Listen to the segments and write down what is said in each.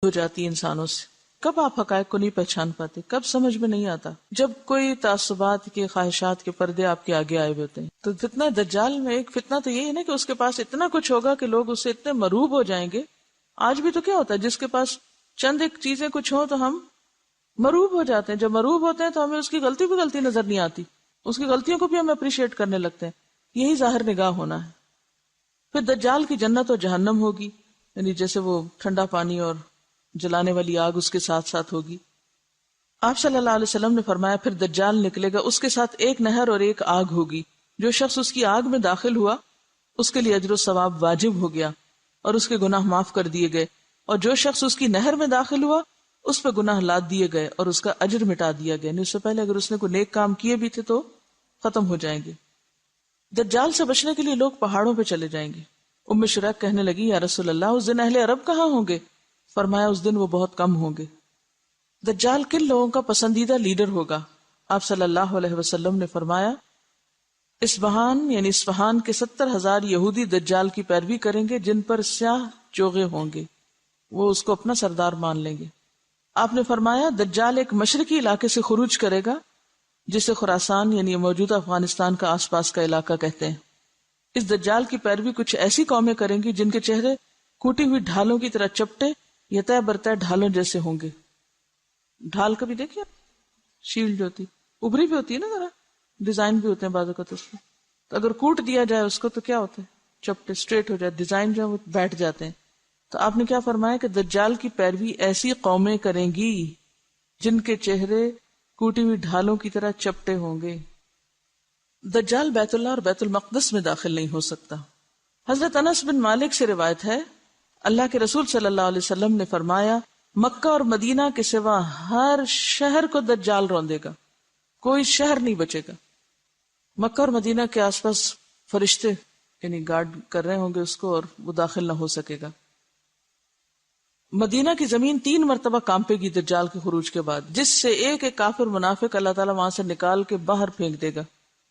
ہو جاتی ہے انسانوں سے. کب آپ حقائق کو نہیں پہچان پاتے, کب سمجھ میں نہیں آتا, جب کوئی تعصبات کے خواہشات کے پردے آپ کے آگے آئے ہوئے ہوتے ہیں. تو فتنہ دجال میں ایک فتنہ تو یہی ہے نا کہ اس کے پاس اتنا کچھ ہوگا کہ لوگ اس سے اتنے مروب ہو جائیں گے. آج بھی تو کیا ہوتا ہے, جس کے پاس چند ایک چیزیں کچھ ہوں تو ہم مروب ہو جاتے ہیں. جب مروب ہوتے ہیں تو ہمیں اس کی غلطی بھی غلطی نظر نہیں آتی, اس کی غلطیوں کو بھی ہم اپریشیٹ کرنے لگتے ہیں. یہی ظاہر نگاہ ہونا ہے. پھر دجال کی جنت اور جہنم ہوگی, یعنی جیسے وہ ٹھنڈا پانی اور جلانے والی آگ اس کے ساتھ ساتھ ہوگی. آپ صلی اللہ علیہ وسلم نے فرمایا پھر دجال نکلے گا, اس کے ساتھ ایک نہر اور ایک آگ ہوگی. جو شخص اس کی آگ میں داخل ہوا اس کے لیے اجر و ثواب واجب ہو گیا اور اس کے گناہ معاف کر دیے گئے, اور جو شخص اس کی نہر میں داخل ہوا اس پہ گناہ لاد دیے گئے اور اس کا اجر مٹا دیا گیا. اس سے پہلے اگر اس نے کوئی نیک کام کیے بھی تھے تو ختم ہو جائیں گے. دجال سے بچنے کے لیے لوگ پہاڑوں پہ چلے جائیں گے. ام شریک کہنے لگی یا رسول اللہ اس دن اہل عرب کہاں ہوں گے؟ فرمایا اس دن وہ بہت کم ہوں گے. دجال کن لوگوں کا پسندیدہ لیڈر ہوگا؟ آپ صلی اللہ علیہ وسلم نے فرمایا اصفہان یعنی اصفہان کے 70,000 یہودی دجال کی پیروی کریں گے جن پر سیاہ چوغے ہوں گے, وہ اس کو اپنا سردار مان لیں گے. آپ نے فرمایا دجال ایک مشرقی علاقے سے خروج کرے گا جسے خراسان یعنی موجودہ افغانستان کا آس پاس کا علاقہ کہتے ہیں. اس دجال کی پیروی کچھ ایسی قومیں کریں گی جن کے چہرے کوٹی ہوئی ڈھالوں کی طرح چپٹے یا طے برطے ڈھالوں جیسے ہوں گے. ڈھال کبھی دیکھیے, شیلڈ جو ہوتی ابری بھی ہوتی ہے نا, ذرا ڈیزائن بھی ہوتے ہیں بعض اوقات اس میں, تو اگر کوٹ دیا جائے اس کو تو کیا ہوتا ہے, چپٹے اسٹریٹ ہو جائے, ڈیزائن جو ہے وہ بیٹھ جاتے ہیں. تو آپ نے کیا فرمایا کہ دجال کی پیروی ایسی قومیں کریں گی جن کے چہرے کوٹی ہوئی ڈھالوں کی طرح چپٹے ہوں گے. دجال بیت اللہ اور بیت المقدس میں داخل نہیں ہو سکتا. حضرت انس بن مالک سے روایت ہے اللہ کے رسول صلی اللہ علیہ وسلم نے فرمایا مکہ اور مدینہ کے سوا ہر شہر کو دجال روندے گا, کوئی شہر نہیں بچے گا. مکہ اور مدینہ کے آس پاس فرشتے یعنی گارڈ کر رہے ہوں گے اس کو, اور وہ داخل نہ ہو سکے گا. مدینہ کی زمین 3 مرتبہ کانپے گی دجال کے خروج کے بعد, جس سے ایک ایک کافر منافق اللہ تعالیٰ وہاں سے نکال کے باہر پھینک دے گا.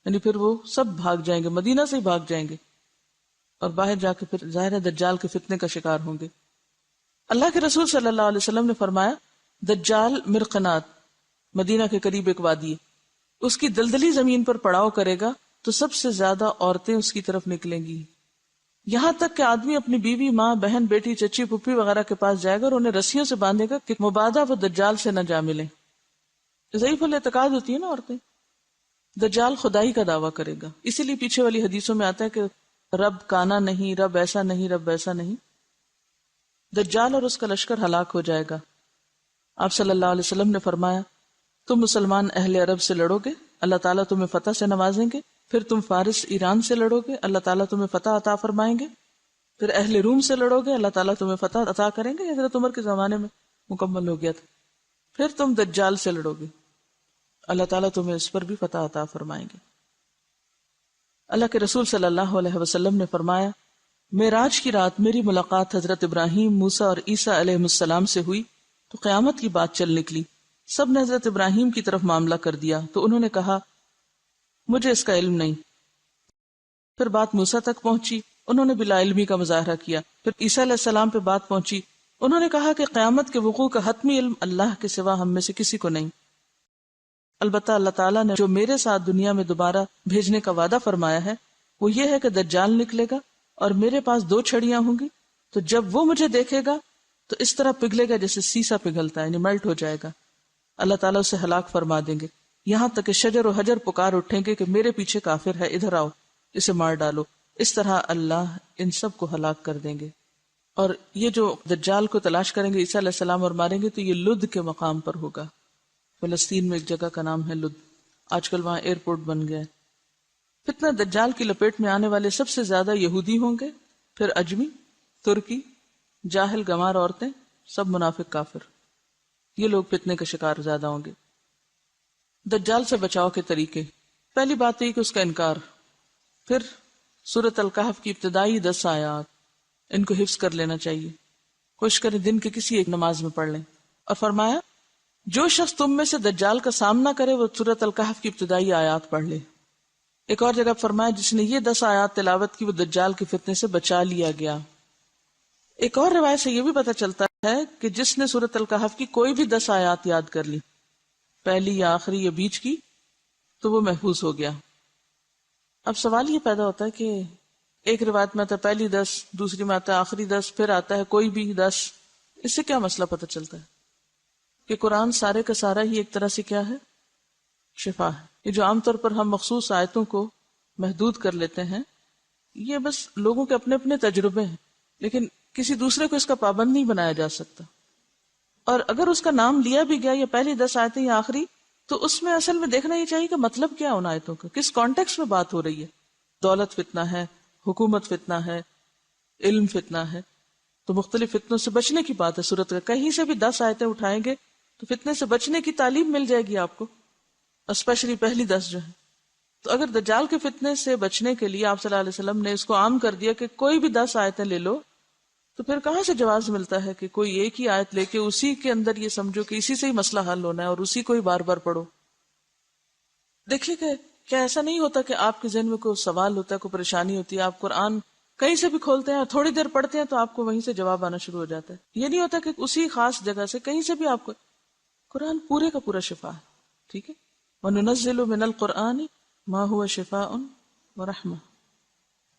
یعنی پھر وہ سب بھاگ جائیں گے, مدینہ سے ہی بھاگ جائیں گے, اور باہر جا کے پھر ظاہر ہے دجال کے فتنے کا شکار ہوں گے. اللہ کے رسول صلی اللہ علیہ وسلم نے فرمایا دجال مرقنات مدینہ کے قریب ایک وادی ہے, اس کی دلدلی زمین پر پڑاؤ کرے گا تو سب سے زیادہ عورتیں اس کی طرف نکلیں گی, یہاں تک کہ آدمی اپنی بیوی, ماں, بہن, بیٹی, چچی, پھپھی وغیرہ کے پاس جائے گا اور انہیں رسیوں سے باندھے گا کہ مبادہ وہ دجال سے نہ جا ملیں. ضعیف الاعتقاد ہوتی ہے نا عورتیں. دجال خدائی کا دعویٰ کرے گا, اسی لیے پیچھے والی حدیثوں میں آتا ہے کہ رب کانا نہیں, رب ایسا نہیں, رب ایسا نہیں. دجال اور اس کا لشکر ہلاک ہو جائے گا. آپ صلی اللہ علیہ وسلم نے فرمایا تم مسلمان اہل عرب سے لڑو گے, اللہ تعالیٰ تمہیں فتح سے نوازیں گے. پھر تم فارس ایران سے لڑو گے, اللہ تعالیٰ تمہیں فتح عطا فرمائیں گے. پھر اہل روم سے لڑو گے, اللہ تعالیٰ تمہیں فتح عطا کریں گے. حضرت عمر کے زمانے میں مکمل ہو گیا تھا. پھر تم دجال سے لڑو گے, اللہ تعالیٰ تمہیں اس پر بھی فتح عطا فرمائیں گے. اللہ کے رسول صلی اللہ علیہ وسلم نے فرمایا معراج کی رات میری ملاقات حضرت ابراہیم, موسیٰ اور عیسیٰ علیہ السلام سے ہوئی تو قیامت کی بات چل نکلی. سب نے حضرت ابراہیم کی طرف معاملہ کر دیا تو انہوں نے کہا مجھے اس کا علم نہیں. پھر بات موسیٰ تک پہنچی, انہوں نے بلا علمی کا مظاہرہ کیا. پھر عیسیٰ علیہ السلام پہ بات پہنچی, انہوں نے کہا کہ قیامت کے وقوع کا حتمی علم اللہ کے سوا ہم میں سے کسی کو نہیں. البتہ اللہ تعالیٰ نے جو میرے ساتھ دنیا میں دوبارہ بھیجنے کا وعدہ فرمایا ہے وہ یہ ہے کہ دجال نکلے گا اور میرے پاس 2 چھڑیاں ہوں گی, تو جب وہ مجھے دیکھے گا تو اس طرح پگھلے گا جیسے سیسا پگھلتا ہے, یعنی میلٹ ہو جائے گا. اللہ تعالیٰ اسے ہلاک فرما دیں گے, یہاں تک کہ شجر و حجر پکار اٹھیں گے کہ میرے پیچھے کافر ہے, ادھر آؤ, اسے مار ڈالو. اس طرح اللہ ان سب کو ہلاک کر دیں گے. اور یہ جو دجال کو تلاش کریں گے عیسیٰ علیہ السلام اور ماریں گے تو یہ لد کے مقام پر ہوگا. فلسطین میں ایک جگہ کا نام ہے لد, آج کل وہاں ایئرپورٹ بن گیا ہے. فتنہ دجال کی لپیٹ میں آنے والے سب سے زیادہ یہودی ہوں گے, پھر اجمی, ترکی, جاہل گمار عورتیں, سب منافق کافر. یہ لوگ فتنے کا شکار زیادہ ہوں گے. دجال سے بچاؤ کے طریقے. پہلی بات یہ کہ اس کا انکار. پھر سورۃ الکہف کی ابتدائی 10 آیات, ان کو حفظ کر لینا چاہیے. کوشش کریں دن کے کسی ایک نماز میں پڑھ لیں. اور فرمایا جو شخص تم میں سے دجال کا سامنا کرے وہ سورۃ الکہف کی ابتدائی آیات پڑھ لے. ایک اور جگہ فرمایا جس نے یہ 10 آیات تلاوت کی وہ دجال کے فتنے سے بچا لیا گیا. ایک اور روایت سے یہ بھی پتہ چلتا ہے ہے کہ جس نے سورۃ الکہف کی کوئی بھی 10 آیات یاد کر لی، پہلی یا آخری یا بیچ کی، تو وہ محفوظ ہو گیا۔ اب سوال یہ پیدا ہوتا ہے کہ ایک روایت میں آتا ہے پہلی 10، دوسری میں آتا ہے آخری 10، پھر آتا ہے کوئی بھی 10، اس سے کیا مسئلہ پتہ چلتا ہے؟ کہ قرآن سارے کا سارا ہی ایک طرح سے کیا ہے؟ شفا ہے۔ یہ جو عام طور پر ہم مخصوص آیتوں کو محدود کر لیتے ہیں، یہ بس لوگوں کے اپنے اپنے تجربے ہیں، لیکن کسی دوسرے کو اس کا پابند نہیں بنایا جا سکتا۔ اور اگر اس کا نام لیا بھی گیا یا پہلی 10 آیتیں یا آخری، تو اس میں اصل میں دیکھنا یہ چاہیے کہ مطلب کیا ان آیتوں کا، کس کانٹیکس میں بات ہو رہی ہے۔ دولت فتنہ ہے، حکومت فتنہ ہے، علم فتنہ ہے، تو مختلف فتنوں سے بچنے کی بات ہے صورت کا۔ کہیں سے بھی 10 آیتیں اٹھائیں گے تو فتنے سے بچنے کی تعلیم مل جائے گی آپ کو، اسپیشلی پہلی 10 جو ہے۔ تو اگر دجال کے فتنے سے بچنے کے لیے آپ صلی اللہ علیہ وسلم نے اس کو عام کر دیا کہ کوئی بھی 10 آیتیں لے لو، تو پھر کہاں سے جواز ملتا ہے کہ کوئی ایک ہی آیت لے کے اسی کے اندر یہ سمجھو کہ اسی سے ہی مسئلہ حل ہونا ہے اور اسی کو ہی بار بار پڑھو۔ دیکھیے کہ کیا ایسا نہیں ہوتا کہ آپ کے ذہن میں کوئی سوال ہوتا ہے، کوئی پریشانی ہوتی ہے، آپ قرآن کہیں سے بھی کھولتے ہیں اور تھوڑی دیر پڑھتے ہیں تو آپ کو وہیں سے جواب آنا شروع ہو جاتا ہے۔ یہ نہیں ہوتا کہ اسی خاص جگہ سے کہیں سے بھی آپ کو، قرآن پورے کا پورا شفا ہے، ٹھیک ہے۔ وَنُنَزِّلُ مِنَ الْقُرْآنِ مَا هُوَ شِفَاءٌ وَرَحْمَةٌ،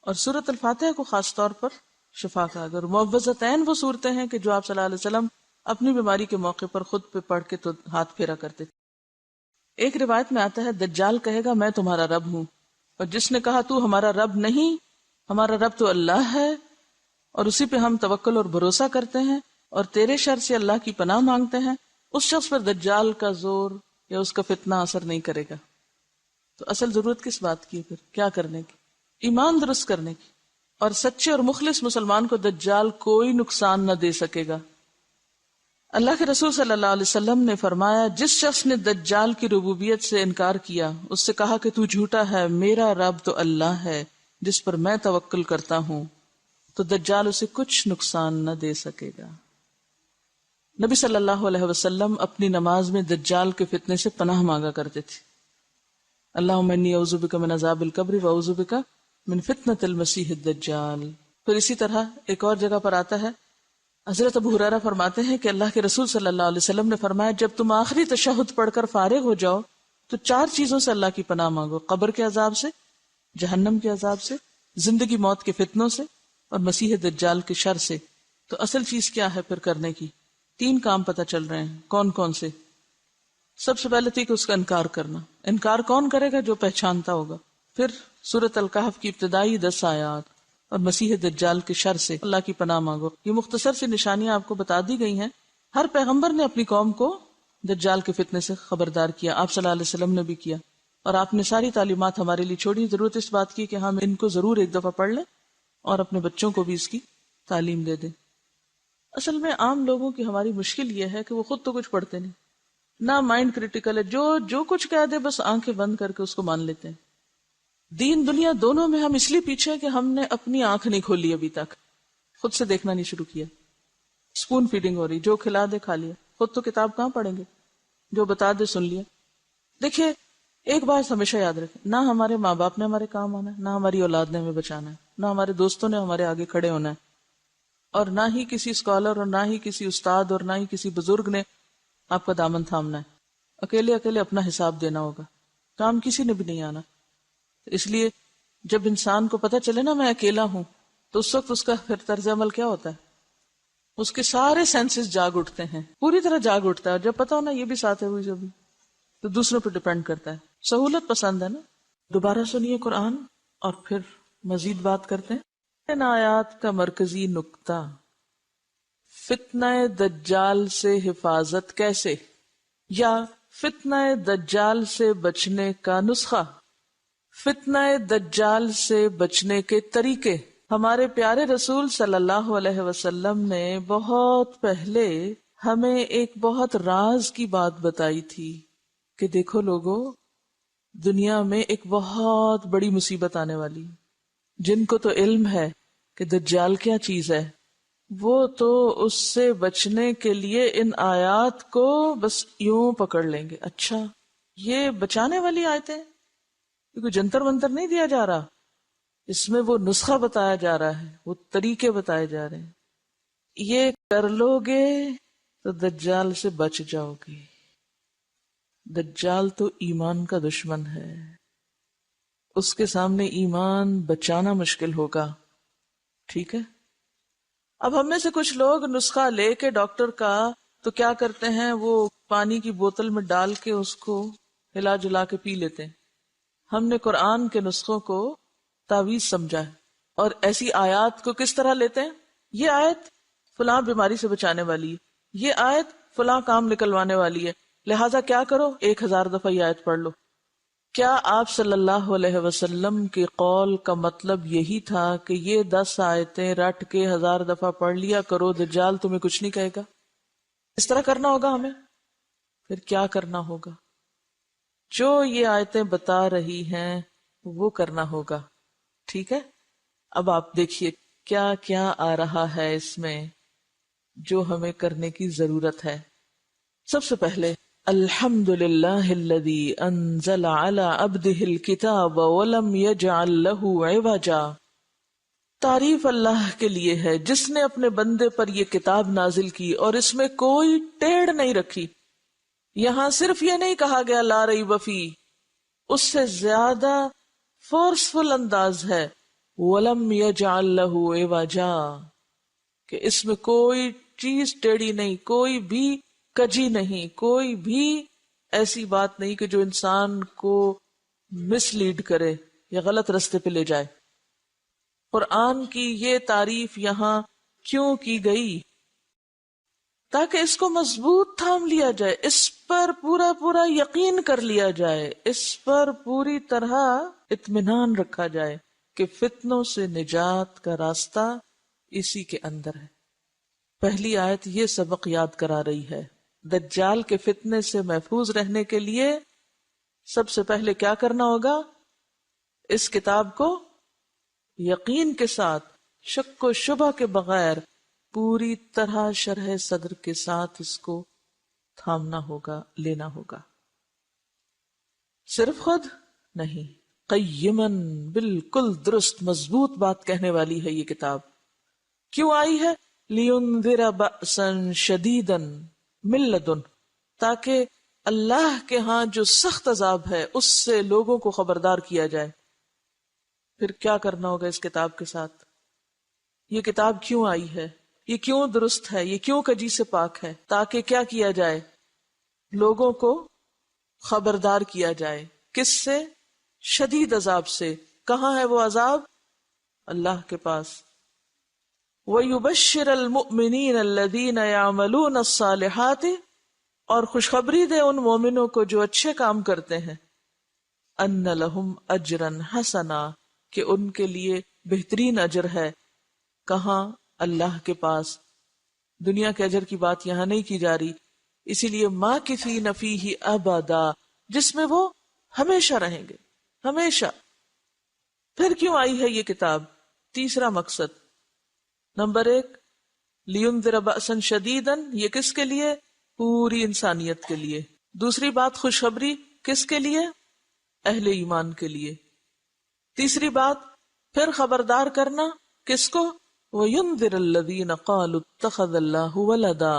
اور سورۃ الفاتحہ کو خاص طور پر شفا کا، اگر معوذتین وہ صورتیں ہیں کہ جو آپ صلی اللہ علیہ وسلم اپنی بیماری کے موقع پر خود پہ پڑھ کے تو ہاتھ پھیرا کرتے تھے۔ ایک روایت میں آتا ہے دجال کہے گا میں تمہارا رب ہوں، اور جس نے کہا تو ہمارا رب نہیں، ہمارا رب تو اللہ ہے اور اسی پہ ہم توکل اور بھروسہ کرتے ہیں اور تیرے شر سے اللہ کی پناہ مانگتے ہیں، اس شخص پر دجال کا زور یا اس کا فتنہ اثر نہیں کرے گا۔ تو اصل ضرورت کس بات کی ہے پھر؟ کیا کرنے کی؟ ایمان درست کرنے کی، اور سچے اور مخلص مسلمان کو دجال کوئی نقصان نہ دے سکے گا۔ اللہ کے رسول صلی اللہ علیہ وسلم نے فرمایا جس شخص نے دجال کی ربوبیت سے انکار کیا، اس سے کہا کہ تو جھوٹا ہے، میرا رب تو اللہ ہے جس پر میں توکل کرتا ہوں، تو دجال اسے کچھ نقصان نہ دے سکے گا۔ نبی صلی اللہ علیہ وسلم اپنی نماز میں دجال کے فتنے سے پناہ مانگا کرتے تھے، اللہم انی اعوذ بک من عذاب القبر واعوذ بک من فتنۃ المسیح الدجال۔ پھر اسی طرح ایک اور جگہ پر آتا ہے، حضرت ابو ہریرہ فرماتے ہیں کہ اللہ کے رسول صلی اللہ علیہ وسلم نے فرمایا جب تم آخری تشہد پڑھ کر فارغ ہو جاؤ تو 4 چیزوں سے اللہ کی پناہ مانگو، قبر کے عذاب سے، جہنم کے عذاب سے، زندگی موت کے فتنوں سے، اور مسیح دجال کے شر سے۔ تو اصل چیز کیا ہے پھر کرنے کی؟ 3 کام پتہ چل رہے ہیں، کون کون سے؟ سب سے پہلے تھی کہ اس کا انکار کرنا۔ انکار کون کرے گا؟ جو پہچانتا ہوگا۔ پھر سورۃ الکہف کی ابتدائی 10 آیات اور مسیح دجال کے شر سے اللہ کی پناہ مانگو۔ یہ مختصر سی نشانیاں آپ کو بتا دی گئی ہیں۔ ہر پیغمبر نے اپنی قوم کو دجال کے فتنے سے خبردار کیا، آپ صلی اللہ علیہ وسلم نے بھی کیا، اور آپ نے ساری تعلیمات ہمارے لیے چھوڑی۔ ضرورت اس بات کی کہ ہم ان کو ضرور ایک دفعہ پڑھ لیں اور اپنے بچوں کو بھی اس کی تعلیم دے دیں۔ اصل میں عام لوگوں کی ہماری مشکل یہ ہے کہ وہ خود تو کچھ پڑھتے نہیں، نہ مائنڈ کریٹیکل ہے، جو کچھ کہہ دے بس آنکھیں بند کر کے اس کو مان لیتے ہیں۔ دین دنیا دونوں میں ہم اس لیے پیچھے ہیں کہ ہم نے اپنی آنکھ نہیں کھولی ابھی تک، خود سے دیکھنا نہیں شروع کیا۔ اسپون فیڈنگ ہو رہی، جو کھلا دے کھا لیا، خود تو کتاب کہاں پڑھیں گے، جو بتا دے سن لیا۔ دیکھیے ایک بات ہمیشہ یاد رکھیں، نہ ہمارے ماں باپ نے ہمارے کام آنا ہے، نہ ہماری اولاد نے ہمیں بچانا ہے، نہ ہمارے دوستوں نے ہمارے آگے کھڑے ہونا ہے، اور نہ ہی کسی اسکالر اور نہ ہی کسی استاد اور نہ ہی کسی بزرگ نے آپ کا دامن تھامنا ہے۔ اکیلے اپنا حساب دینا ہوگا، کام کسی نے بھی نہیں آنا۔ اس لیے جب انسان کو پتہ چلے نا میں اکیلا ہوں، تو اس وقت اس کا پھر طرز عمل کیا ہوتا ہے؟ اس کے سارے سینسز جاگ اٹھتے ہیں، پوری طرح جاگ اٹھتا ہے، اور جب پتا ہونا یہ بھی ساتھ ہے ہوئی جو بھی، تو دوسروں پہ ڈیپینڈ کرتا ہے۔ سہولت پسند ہے نا۔ دوبارہ سنیے قرآن اور پھر مزید بات کرتے ہیں۔ ان آیات کا مرکزی نقطہ، فتنہ دجال سے حفاظت کیسے، یا فتنہ دجال سے بچنے کا نسخہ، فتنہ دجال سے بچنے کے طریقے۔ ہمارے پیارے رسول صلی اللہ علیہ وسلم نے بہت پہلے ہمیں ایک بہت راز کی بات بتائی تھی کہ دیکھو لوگو، دنیا میں ایک بہت بڑی مصیبت آنے والی، جن کو تو علم ہے کہ دجال کیا چیز ہے، وہ تو اس سے بچنے کے لیے ان آیات کو بس یوں پکڑ لیں گے۔ اچھا یہ بچانے والی آیتیں، کیونکہ جنتر منتر نہیں دیا جا رہا، اس میں وہ نسخہ بتایا جا رہا ہے، وہ طریقے بتائے جا رہے ہیں۔ یہ کر لو گے تو دجال سے بچ جاؤ گے. دجال تو ایمان کا دشمن ہے، اس کے سامنے ایمان بچانا مشکل ہوگا. ٹھیک ہے. اب ہم میں سے کچھ لوگ نسخہ لے کے ڈاکٹر کا تو کیا کرتے ہیں، وہ پانی کی بوتل میں ڈال کے اس کو ہلا جلا کے پی لیتے ہیں. ہم نے قرآن کے نسخوں کو تعویذ سمجھا ہے. اور ایسی آیات کو کس طرح لیتے ہیں، یہ آیت فلاں بیماری سے بچانے والی ہے، یہ آیت فلاں کام نکلوانے والی ہے، لہٰذا کیا کرو، 1000 دفعہ یہ آیت پڑھ لو. کیا آپ صلی اللہ علیہ وسلم کے قول کا مطلب یہی تھا کہ یہ 10 آیتیں رٹ کے 1000 دفعہ پڑھ لیا کرو، دجال تمہیں کچھ نہیں کہے گا؟ اس طرح کرنا ہوگا ہمیں. پھر کیا کرنا ہوگا؟ جو یہ آیتیں بتا رہی ہیں وہ کرنا ہوگا. ٹھیک ہے. اب آپ دیکھیے کیا کیا آ رہا ہے اس میں جو ہمیں کرنے کی ضرورت ہے. سب سے پہلے الحمد للہ الذی انزل علی عبدہ الکتاب ولم یجعل لہ عوجا. تعریف اللہ کے لیے ہے جس نے اپنے بندے پر یہ کتاب نازل کی اور اس میں کوئی ٹیڑھ نہیں رکھی. یہاں صرف یہ نہیں کہا گیا لا ریب فی، اس سے زیادہ فورسفل انداز ہے وَلَمْ يَجْعَلْ لَهُ عِوَجًا، کہ اس میں کوئی چیز ٹیڑھی نہیں، کوئی بھی کجی نہیں، کوئی بھی ایسی بات نہیں کہ جو انسان کو مس لیڈ کرے یا غلط رستے پہ لے جائے. قرآن کی یہ تعریف یہاں کیوں کی گئی؟ تاکہ اس کو مضبوط تھام لیا جائے، اس پر پورا پورا یقین کر لیا جائے، اس پر پوری طرح اطمینان رکھا جائے کہ فتنوں سے نجات کا راستہ اسی کے اندر ہے. پہلی آیت یہ سبق یاد کرا رہی ہے. دجال کے فتنے سے محفوظ رہنے کے لیے سب سے پہلے کیا کرنا ہوگا؟ اس کتاب کو یقین کے ساتھ، شک و شبہ کے بغیر، پوری طرح شرح صدر کے ساتھ اس کو تھامنا ہوگا، لینا ہوگا. صرف خود نہیں، قیمن، بالکل درست مضبوط بات کہنے والی ہے یہ کتاب. کیوں آئی ہے؟ لِيُنذِرَ بَأْسًا شَدِيدًا مِن لَدُنْ، تاکہ اللہ کے ہاں جو سخت عذاب ہے اس سے لوگوں کو خبردار کیا جائے. پھر کیا کرنا ہوگا اس کتاب کے ساتھ؟ یہ کتاب کیوں آئی ہے؟ یہ کیوں درست ہے؟ یہ کیوں کجی سے پاک ہے؟ تاکہ کیا کیا جائے؟ لوگوں کو خبردار کیا جائے. کس سے؟ شدید عذاب سے. کہاں ہے وہ عذاب؟ اللہ کے پاس. وَيُبَشِّرَ الْمُؤْمِنِينَ الَّذِينَ يَعْمَلُونَ الصَّالِحَاتِ، اور خوشخبری دے ان مومنوں کو جو اچھے کام کرتے ہیں، أَنَّ لَهُمْ أَجْرًا حَسَنًا، کہ ان کے لیے بہترین اجر ہے. کہاں؟ اللہ کے پاس. دنیا کے اجر کی بات یہاں نہیں کی جا رہی، اسی لیے ماکثین فیہ ابدا، جس میں وہ ہمیشہ رہیں گے، ہمیشہ. پھر کیوں آئی ہے یہ کتاب؟ تیسرا مقصد. نمبر 1، لِيُنذِرَ بَأْسًا شَدِيدًا، یہ کس کے لیے؟ پوری انسانیت کے لیے. دوسری بات خوشخبری کس کے لیے؟ اہل ایمان کے لیے. تیسری بات پھر خبردار کرنا کس کو؟ وَيُنذِرَ الَّذِينَ قَالُوا اتَّخَذَ اللَّهُ وَلَدًا،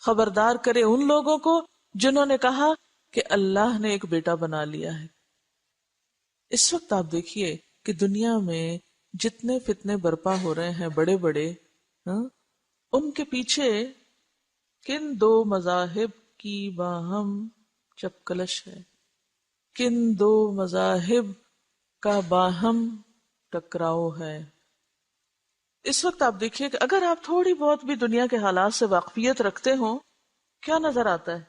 خبردار کرے ان لوگوں کو جنہوں نے کہا کہ اللہ نے ایک بیٹا بنا لیا ہے. اس وقت آپ دیکھیے کہ دنیا میں جتنے فتنے برپا ہو رہے ہیں بڑے بڑے، ان کے پیچھے کن دو مذاہب کی باہم چپکلش ہے، کن دو مذاہب کا باہم ٹکراؤ ہے. اس وقت آپ دیکھیے کہ اگر آپ تھوڑی بہت بھی دنیا کے حالات سے واقفیت رکھتے ہوں، کیا نظر آتا ہے؟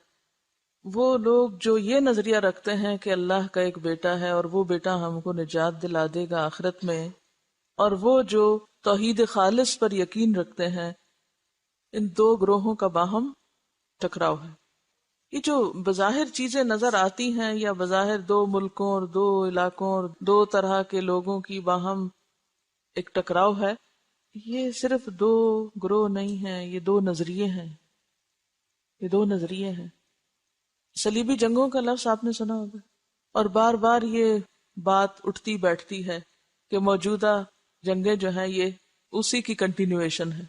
وہ لوگ جو یہ نظریہ رکھتے ہیں کہ اللہ کا ایک بیٹا ہے اور وہ بیٹا ہم کو نجات دلا دے گا آخرت میں، اور وہ جو توحید خالص پر یقین رکھتے ہیں، ان دو گروہوں کا باہم ٹکراؤ ہے. یہ جو بظاہر چیزیں نظر آتی ہیں، یا بظاہر دو ملکوں اور دو علاقوں اور دو طرح کے لوگوں کی باہم ایک ٹکراؤ ہے، یہ صرف دو گروہ نہیں ہیں، یہ دو نظریے ہیں. یہ دو نظریے ہیں. صلیبی جنگوں کا لفظ آپ نے سنا ہوگا، اور بار بار یہ بات اٹھتی بیٹھتی ہے کہ موجودہ جنگیں جو ہیں یہ اسی کی کنٹینویشن ہے.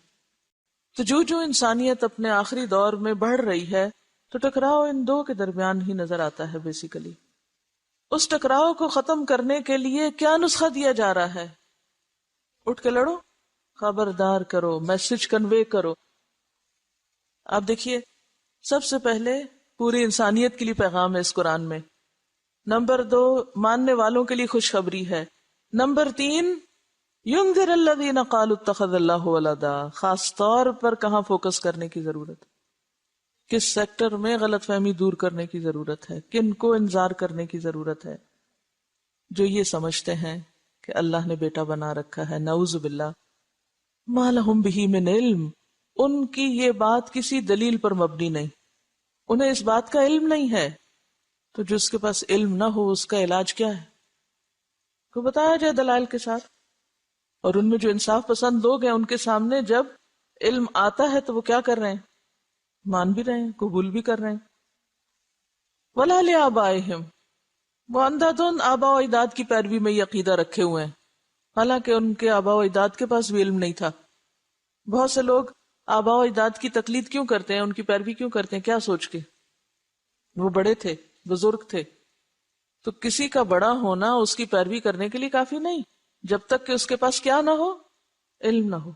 تو جو انسانیت اپنے آخری دور میں بڑھ رہی ہے تو ٹکراؤ ان دو کے درمیان ہی نظر آتا ہے بیسیکلی. اس ٹکراؤ کو ختم کرنے کے لیے کیا نسخہ دیا جا رہا ہے؟ اٹھ کے لڑو، خبردار کرو، میسج کنوے کرو. آپ دیکھیے، سب سے پہلے پوری انسانیت کے لیے پیغام ہے اس قرآن میں. نمبر 2، ماننے والوں کے لیے خوشخبری ہے. نمبر 3، ينذر الذين قالوا اتخذ الله ولدا. خاص طور پر کہاں فوکس کرنے کی ضرورت ہے، کس سیکٹر میں غلط فہمی دور کرنے کی ضرورت ہے، کن کو انذار کرنے کی ضرورت ہے؟ جو یہ سمجھتے ہیں کہ اللہ نے بیٹا بنا رکھا ہے، نعوذ باللہ، ما لهم به من علم. ان کی یہ بات کسی دلیل پر مبنی نہیں، انہیں اس بات کا علم نہیں ہے. تو جو اس کے پاس علم نہ ہو اس کا علاج کیا ہے؟ کو بتایا جائے دلائل کے ساتھ. اور ان میں جو انصاف پسند لوگ ہیں ان کے سامنے جب علم آتا ہے تو وہ کیا کر رہے ہیں؟ مان بھی رہے ہیں، قبول بھی کر رہے ہیں. وَلَا لِآبَائِهِمْ. وہ اندھا دھند آبا و اجداد کی پیروی میں یہ عقیدہ رکھے ہوئے ہیں، حالانکہ ان کے آبا و اجداد کے پاس بھی علم نہیں تھا. بہت سے لوگ آبا و اجداد کی تقلید کیوں کرتے ہیں، ان کی پیروی کیوں کرتے ہیں؟ کیا سوچ کے؟ وہ بڑے تھے، بزرگ تھے. تو کسی کا بڑا ہونا اس کی پیروی کرنے کے لیے کافی نہیں، جب تک کہ اس کے پاس کیا نہ ہو، علم نہ ہو.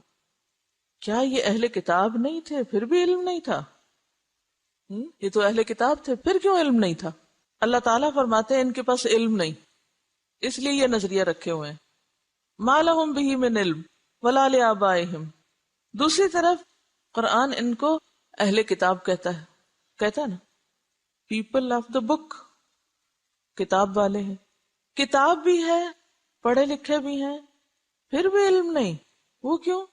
کیا یہ اہل کتاب نہیں تھے پھر بھی علم نہیں تھا؟ یہ تو اہل کتاب تھے، پھر کیوں علم نہیں تھا؟ اللہ تعالیٰ فرماتے ہیں ان کے پاس علم نہیں، اس لیے یہ نظریہ رکھے ہوئے ہیں. ما لہم بہ من علم ولا لآبائہم. دوسری طرف قرآن ان کو اہل کتاب کہتا ہے نا، پیپل آف دا بک، کتاب والے ہیں. کتاب بھی ہے، پڑھے لکھے بھی ہیں، پھر بھی علم نہیں. وہ کیوں؟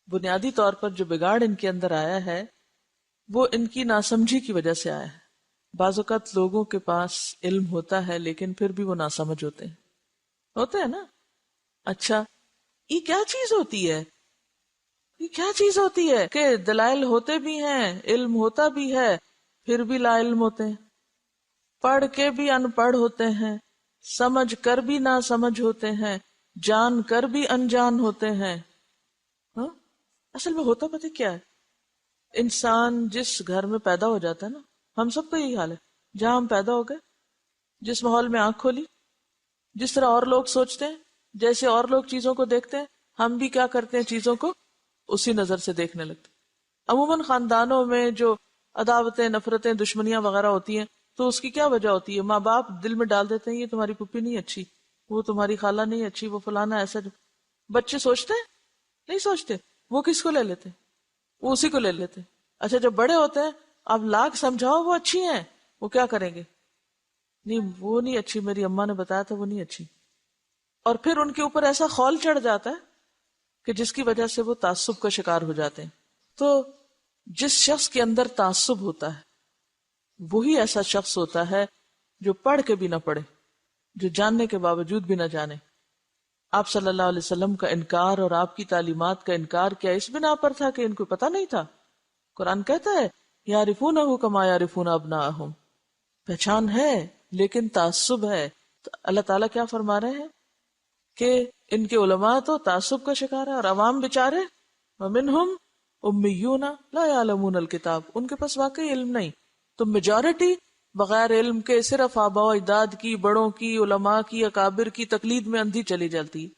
بنیادی طور پر جو بگاڑ ان کے اندر آیا ہے وہ ان کی ناسمجھی کی وجہ سے آیا ہے. بعض اوقات لوگوں کے پاس علم ہوتا ہے لیکن پھر بھی وہ ناسمجھ ہوتے ہیں نا. اچھا، یہ کیا چیز ہوتی ہے؟ یہ کیا چیز ہوتی ہے کہ دلائل ہوتے بھی ہیں، علم ہوتا بھی ہے، پھر بھی لا علم ہوتے ہیں، پڑھ کے بھی ان پڑھ ہوتے ہیں، سمجھ کر بھی نہ سمجھ ہوتے ہیں، جان کر بھی انجان ہوتے ہیں. ہاں؟ اصل میں ہوتا پتہ کیا ہے؟ انسان جس گھر میں پیدا ہو جاتا ہے نا، ہم سب کا یہی حال ہے، جہاں ہم پیدا ہو گئے، جس ماحول میں آنکھ کھولی، جس طرح اور لوگ سوچتے ہیں، جیسے اور لوگ چیزوں کو دیکھتے ہیں، ہم بھی کیا کرتے ہیں، چیزوں کو اسی نظر سے دیکھنے لگتے. عموماً خاندانوں میں جو عداوتیں، نفرتیں، دشمنیاں وغیرہ ہوتی ہیں تو اس کی کیا وجہ ہوتی ہے؟ ماں باپ دل میں ڈال دیتے ہیں یہ تمہاری پھوپھی نہیں اچھی، وہ تمہاری خالہ نہیں اچھی، وہ فلانا ایسا. بچے سوچتے ہیں؟ نہیں سوچتے. وہ کس کو لے لیتے؟ وہ اسی کو لے لیتے. اچھا جب بڑے ہوتے ہیں اب لاکھ سمجھاؤ وہ اچھی ہیں، وہ کیا کریں گے؟ نہیں وہ نہیں اچھی، میری اماں نے بتایا تھا وہ نہیں اچھی. اور پھر ان کے اوپر ایسا خول چڑھ جاتا ہے کہ جس کی وجہ سے وہ تعصب کا شکار ہو جاتے ہیں. تو جس شخص کے اندر تعصب ہوتا ہے وہی ایسا شخص ہوتا ہے جو پڑھ کے بھی نہ پڑھے، جو جاننے کے باوجود بھی نہ جانے. آپ صلی اللہ علیہ وسلم کا انکار اور آپ کی تعلیمات کا انکار کیا اس بنا پر تھا کہ ان کو پتہ نہیں تھا؟ قرآن کہتا ہے یعرفونہ کما یعرفون ابناءہم، پہچان ہے لیکن تعصب ہے. تو اللہ تعالیٰ کیا فرما رہے ہیں کہ ان کے علماء تو تعصب کا شکار ہے اور عوام بیچارے ومنہم امیون لا یعلمون الکتاب، ان کے پاس واقعی علم نہیں. تو میجورٹی بغیر علم کے صرف آباء و اجداد کی، بڑوں کی، علماء کی، اکابر کی تقلید میں اندھی چلی جاتی ہے.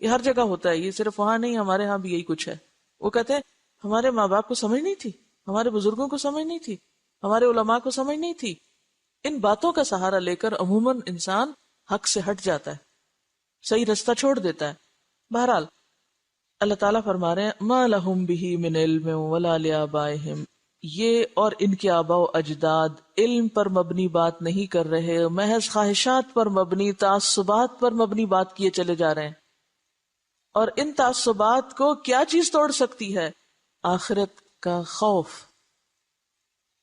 یہ ہر جگہ ہوتا ہے، یہ صرف وہاں نہیں، ہمارے ہاں بھی یہی کچھ ہے. وہ کہتے ہیں ہمارے ماں باپ کو سمجھ نہیں تھی، ہمارے بزرگوں کو سمجھ نہیں تھی، ہمارے علماء کو سمجھ نہیں تھی. ان باتوں کا سہارا لے کر عموماً انسان حق سے ہٹ جاتا ہے، صحیح رستہ چھوڑ دیتا ہے. بہرحال اللہ تعالیٰ فرما رہے ہیں ما لہم بہ من علم ولا لآبائہم، یہ اور ان کے آباء و اجداد علم پر مبنی بات نہیں کر رہے، محض خواہشات پر مبنی، تعصبات پر مبنی بات کیے چلے جا رہے ہیں. اور ان تعصبات کو کیا چیز توڑ سکتی ہے؟ آخرت کا خوف.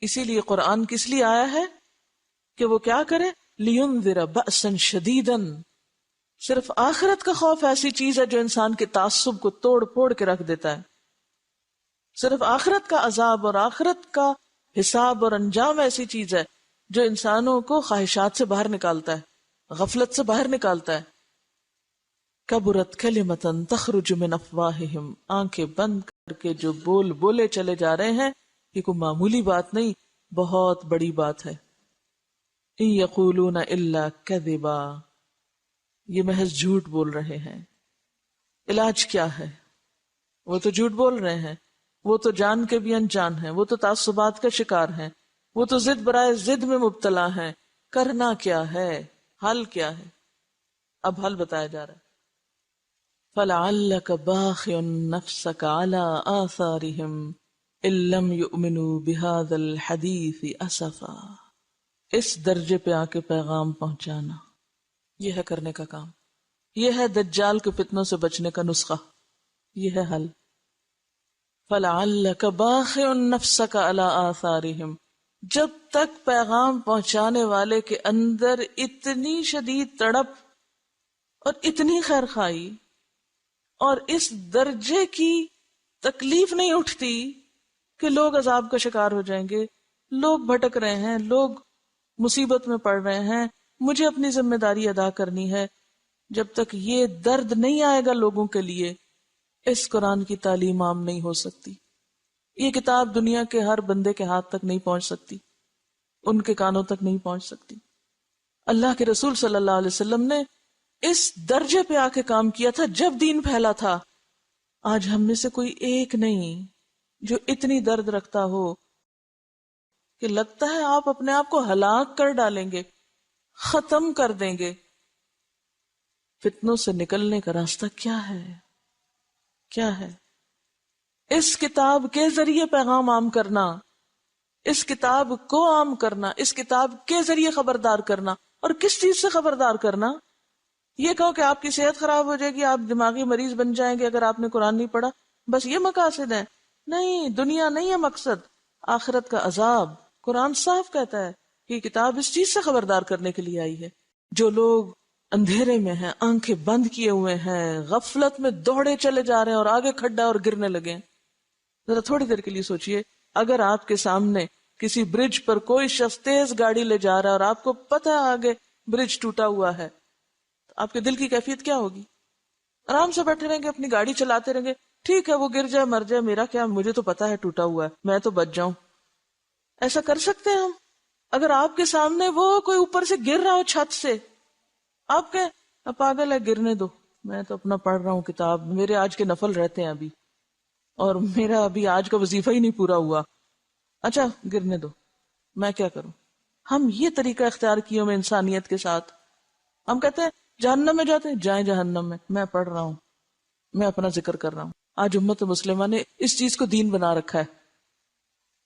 اسی لیے قرآن کس لیے آیا ہے کہ وہ کیا کرے؟ لِيُنذِرَ بَأْسًا شَدِيدًا. صرف آخرت کا خوف ایسی چیز ہے جو انسان کے تعصب کو توڑ پھوڑ کے رکھ دیتا ہے. صرف آخرت کا عذاب اور آخرت کا حساب اور انجام ایسی چیز ہے جو انسانوں کو خواہشات سے باہر نکالتا ہے، غفلت سے باہر نکالتا ہے. کبرت کلمۃ تخرج من افواہہم، آنکھیں بند کر کے جو بول بولے چلے جا رہے ہیں، یہ کوئی معمولی بات نہیں، بہت بڑی بات ہے۔ ان یقولون الا کذبا، یہ محض جھوٹ بول رہے ہیں۔ علاج کیا ہے؟ وہ تو جھوٹ بول رہے ہیں، وہ تو جان کے بھی انجان ہیں، وہ تو تعصبات کا شکار ہیں، وہ تو ضد برائے ضد میں مبتلا ہیں۔ کرنا کیا ہے؟ حل کیا ہے؟ اب حل بتایا جا رہا ہے۔ فَلَعَلَّكَ بَاخِعٌ نَفْسَكَ عَلَىٰ آثَارِهِمْ إِن لَّمْ يُؤْمِنُوا بِهَٰذَا الْحَدِيثِ أَسَفًا۔ اس درجے پہ آ کے پیغام پہنچانا، یہ ہے کرنے کا کام، یہ ہے دجال کے فتنوں سے بچنے کا نسخہ، یہ ہے حل۔ فَلَعَلَّكَ بَاخِعٌ نَفْسَكَ عَلَىٰ آثَارِهِمْ، جب تک پیغام پہنچانے والے کے اندر اتنی شدید تڑپ اور اتنی خیرخواہی اور اس درجے کی تکلیف نہیں اٹھتی کہ لوگ عذاب کا شکار ہو جائیں گے، لوگ بھٹک رہے ہیں، لوگ مصیبت میں پڑ رہے ہیں، مجھے اپنی ذمہ داری ادا کرنی ہے، جب تک یہ درد نہیں آئے گا لوگوں کے لیے، اس قرآن کی تعلیم عام نہیں ہو سکتی۔ یہ کتاب دنیا کے ہر بندے کے ہاتھ تک نہیں پہنچ سکتی، ان کے کانوں تک نہیں پہنچ سکتی۔ اللہ کے رسول صلی اللہ علیہ وسلم نے اس درجے پہ آ کے کام کیا تھا جب دین پھیلا تھا۔ آج ہم میں سے کوئی ایک نہیں جو اتنی درد رکھتا ہو کہ لگتا ہے آپ اپنے آپ کو ہلاک کر ڈالیں گے، ختم کر دیں گے۔ فتنوں سے نکلنے کا راستہ کیا ہے؟ کیا ہے؟ اس کتاب کے ذریعے پیغام عام کرنا، اس کتاب کو عام کرنا، اس کتاب کے ذریعے خبردار کرنا۔ اور کس چیز سے خبردار کرنا؟ یہ کہو کہ آپ کی صحت خراب ہو جائے گی، آپ دماغی مریض بن جائیں گے اگر آپ نے قرآن نہیں پڑھا، بس یہ مقاصد ہیں؟ نہیں، دنیا نہیں ہے مقصد، آخرت کا عذاب۔ قرآن صاف کہتا ہے کہ یہ کتاب اس چیز سے خبردار کرنے کے لیے آئی ہے۔ جو لوگ اندھیرے میں ہیں، آنکھیں بند کیے ہوئے ہیں، غفلت میں دوڑے چلے جا رہے ہیں اور آگے کھڈا اور گرنے لگے، ذرا تھوڑی دیر کے لیے سوچئے، اگر آپ کے سامنے کسی برج پر کوئی شخص تیز گاڑی لے جا رہا ہے اور آپ کو پتہ ہے آگے برج ٹوٹا ہوا ہے، تو آپ کے دل کی کیفیت کیا ہوگی؟ آرام سے بیٹھے رہیں گے، اپنی گاڑی چلاتے رہیں گے، ٹھیک ہے وہ گر جائے مر جائے، میرا کیا، مجھے تو پتا ہے ٹوٹا ہوا ہے، میں تو بچ جاؤں۔ ایسا کر سکتے ہیں ہم؟ اگر آپ کے سامنے وہ کوئی اوپر سے گر رہا ہو چھت سے، آپ کہیں پاگل ہے گرنے دو، میں تو اپنا پڑھ رہا ہوں کتاب، میرے آج کے نفل رہتے ہیں ابھی، اور میرا ابھی آج کا وظیفہ ہی نہیں پورا ہوا، اچھا گرنے دو، میں کیا کروں؟ ہم یہ طریقہ اختیار کیے ہوئے انسانیت کے ساتھ، ہم کہتے ہیں جہنم میں جاتے ہیں، جائیں جہنم میں پڑھ رہا ہوں، میں اپنا ذکر کر رہا ہوں۔ آج امت مسلمہ نے اس چیز کو دین بنا رکھا ہے،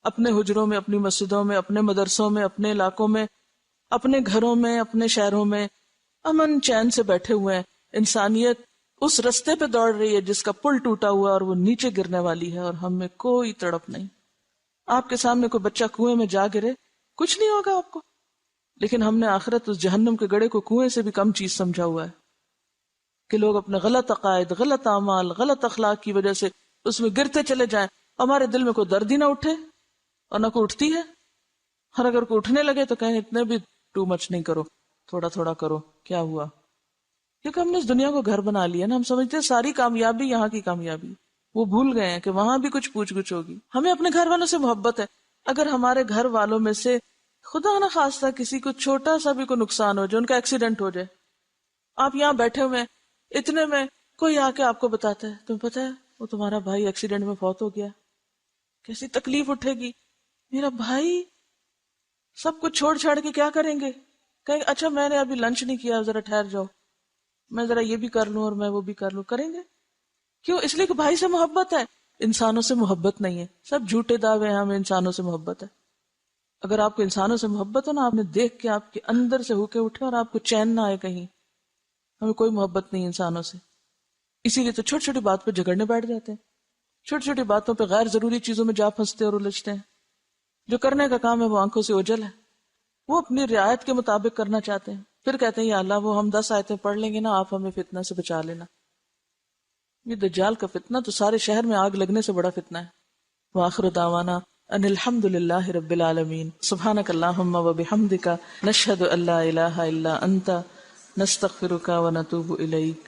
اپنے حجروں میں، اپنی مسجدوں میں، اپنے مدرسوں میں، اپنے علاقوں میں، اپنے گھروں میں، اپنے شہروں میں امن چین سے بیٹھے ہوئے ہیں۔ انسانیت اس رستے پہ دوڑ رہی ہے جس کا پل ٹوٹا ہوا اور وہ نیچے گرنے والی ہے، اور ہم میں کوئی تڑپ نہیں۔ آپ کے سامنے کوئی بچہ کنویں میں جا گرے، کچھ نہیں ہوگا آپ کو، لیکن ہم نے آخرت اس جہنم کے گڑھے کو کنویں سے بھی کم چیز سمجھا ہوا ہے کہ لوگ اپنے غلط عقائد، غلط اعمال، غلط اخلاق کی وجہ سے اس میں گرتے چلے جائیں، ہمارے دل میں کوئی درد ہی نہ اٹھے، اور نہ کوئی اٹھتی ہے، اور اگر کوئی اٹھنے لگے تو کہیں اتنے بھی ٹو مچ نہیں کرو، تھوڑا تھوڑا کرو، کیا ہوا؟ کیونکہ ہم نے اس دنیا کو گھر بنا لیا نا، ہم سمجھتے ہیں ساری کامیابی یہاں کی کامیابی، وہ بھول گئے ہیں کہ وہاں بھی کچھ پوچھ گچھ ہوگی۔ ہمیں اپنے گھر والوں سے محبت ہے، اگر ہمارے گھر والوں میں سے خدا نہ خواستہ کسی کو چھوٹا سا بھی کوئی نقصان ہو جائے، ان کا ایکسیڈنٹ ہو جائے، آپ یہاں بیٹھے ہوئے ہیں، اتنے میں کوئی آ کے آپ کو بتاتا ہے تمہیں پتہ ہے وہ تمہارا بھائی ایکسیڈنٹ میں فوت ہو گیا، کیسی تکلیف اٹھے گی؟ میرا بھائی، سب کچھ چھوڑ چھاڑ کے کیا کریں گے؟ کہیں اچھا میں نے ابھی لنچ نہیں کیا، ذرا ٹھہر جاؤ، میں ذرا یہ بھی کر لوں اور میں وہ بھی کر لوں، کریں گے؟ کیوں؟ اس لیے کہ بھائی سے محبت ہے، انسانوں سے محبت نہیں ہے، سب جھوٹے دعوے ہیں ہمیں انسانوں سے محبت ہے۔ اگر آپ کو انسانوں سے محبت ہو نا، آپ نے دیکھ کے آپ کے اندر سے ہوکے اٹھے اور آپ کو چین نہ آئے کہیں، ہمیں کوئی محبت نہیں انسانوں سے، اسی لیے تو چھوٹی چھوٹی بات پہ جھگڑنے بیٹھ جاتے ہیں، چھوٹی چھوٹی باتوں پہ غیر ضروری چیزوں میں جا پھنستے اور الجھتے ہیں۔ جو کرنے کا کام ہے وہ آنکھوں سے اوجھل ہے، وہ اپنی رعایت کے مطابق کرنا چاہتے ہیں، پھر کہتے ہیں یا اللہ وہ ہم 10 آیتیں پڑھ لیں گے نا، آپ ہمیں فتنہ سے بچا لینا۔ یہ دجال کا فتنہ تو سارے شہر میں آگ لگنے سے بڑا فتنہ ہے۔ وآخر دعوانا ان الحمد للہ رب العالمین، سبحانک اللہم وبحمدک، نشہد ان لا الہ الا انت، نستغفرک ونتوب الیک۔